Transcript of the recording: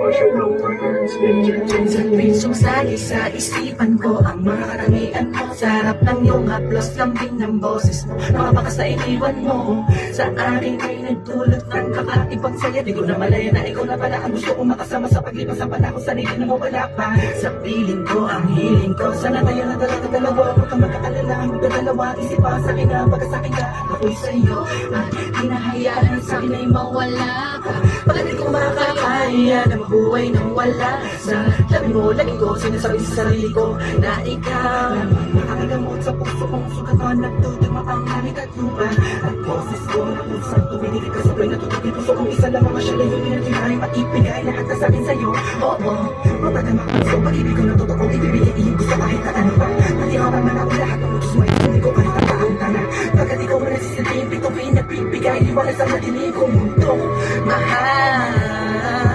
Sa pisong sali sa isipan ko ang mga katangian mo. Sarap ng iyong haplos, lambing ng boses mo. Mga bakas na iniwan mo sa akin ay nagdulot ng kakaibang saya. Di ko na malaya na ikaw na pala ang gusto kong makasama sa paglipas sa panahon. Sanay na mawala pa sa piling ko, ang hiling ko. Sana tayo na talaga dalawa. Huwag kang magkaalala, ang magdadalawa. Isip pa sa akin na pagka sa akin ka, ako'y sa'yo at hinahayaan sa akin ay mawala ka. Bakit ko makakaya na mabuhay nang wala sa labi mo? Lagi ko sinasabi sa sarili ko na ikaw nakakagamot sa puso kong sugatan. Nagtutugma ang langit at lupa at boses ko na pusang tuminig ka sabay natutugin puso kong isa lang mga siya yung pinagkinahin at ibigay lahat na sa akin sa'yo. Oo, mapadama ko so pag-ibig ko na totoong ibibigay ko sa kahit na ano pa. Pati ako man ako lahat ng mutos mo hindi ko kahit ang taon-tanan. Pagkat ikaw mo nagsisilbing pituin at bibigay liwanag sa madilim kong mundo. Mahal